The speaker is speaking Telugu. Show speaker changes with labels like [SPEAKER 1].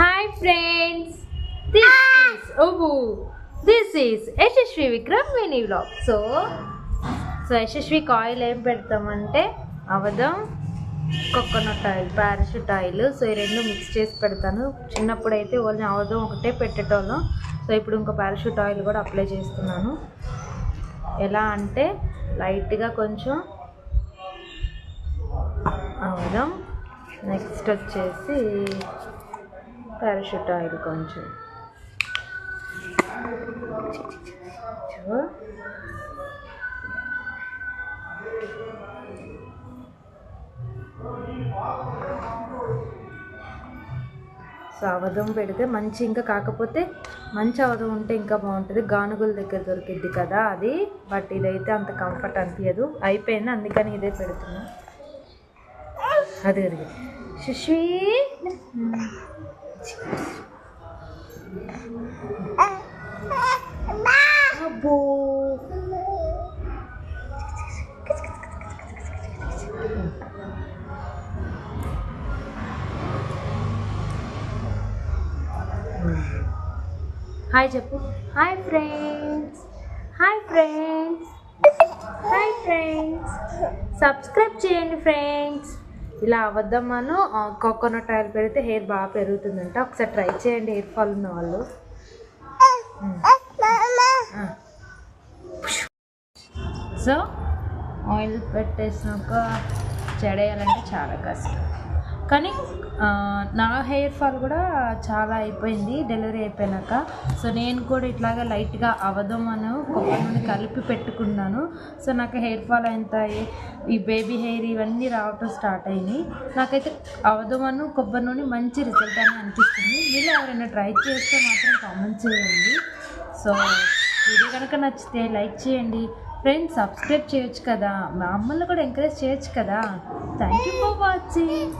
[SPEAKER 1] Hi friends, this is Yashashvi Vikram mini vlog. So Yashashvi oil ఏం పెడతామంటే అవదం coconut oil parachute oil so ఈ రెండు మిక్స్ చేసి పెడతాను. చిన్నప్పుడు అయితే ఓన్లీ అవదం ఒకటే పెట్టేటోళ్ళం. సో ఇప్పుడు ఇంకో పారాషూట్ ఆయిల్ కూడా అప్లై చేస్తున్నాను. ఎలా అంటే లైట్గా కొంచెం అవదం, నెక్స్ట్ వచ్చేసి పారాషూట్ ఆయిల్ కొంచెం, సో అవధం పెడితే మంచి, ఇంకా కాకపోతే మంచి అవధం ఉంటే ఇంకా బాగుంటుంది. గానుగుల దగ్గర దొరికిద్ది కదా అది, బట్ ఇదైతే అంత కంఫర్ట్ అనిపించదు. అయిపోయింది, అందుకని ఇదే పెడుతున్నా. అది సుశ్వీ అబ్బో హాయ్ చెప్పు. Hi friends, hi friends, hi friends, subscribe చేయండి ఫ్రెండ్స్. ఇలా అవద్దమ్మను కోకోనట్ ఆయిల్ పెడితే హెయిర్ బాగా పెరుగుతుందంట. ఒకసారి ట్రై చేయండి హెయిర్ ఫాల్ ఉన్న వాళ్ళు. సో ఆయిల్ పెట్టేసినాక చెడేయాలంటే చాలా కష్టం, కానీ నా హెయిర్ ఫాల్ కూడా చాలా అయిపోయింది డెలివరీ అయిపోయినాక. సో నేను కూడా ఇట్లాగా లైట్గా అవదమను కొబ్బరి నూనె కలిపి పెట్టుకున్నాను. సో నాకు హెయిర్ ఫాల్ ఎంత ఈ బేబీ హెయిర్ ఇవన్నీ రావటం స్టార్ట్ అయినాయి. నాకైతే అవదమను కొబ్బరి నూనె మంచి రిజల్ట్ అని అనిపిస్తుంది. మీరు ఎవరైనా ట్రై చేస్తే మాత్రం కామెంట్ చేయండి. సో వీడియో కనుక నచ్చితే లైక్ చేయండి ఫ్రెండ్స్, సబ్స్క్రైబ్ చేయొచ్చు కదా, మా అమ్మల్ని కూడా ఎంకరేజ్ చేయొచ్చు కదా. Thank you for watching.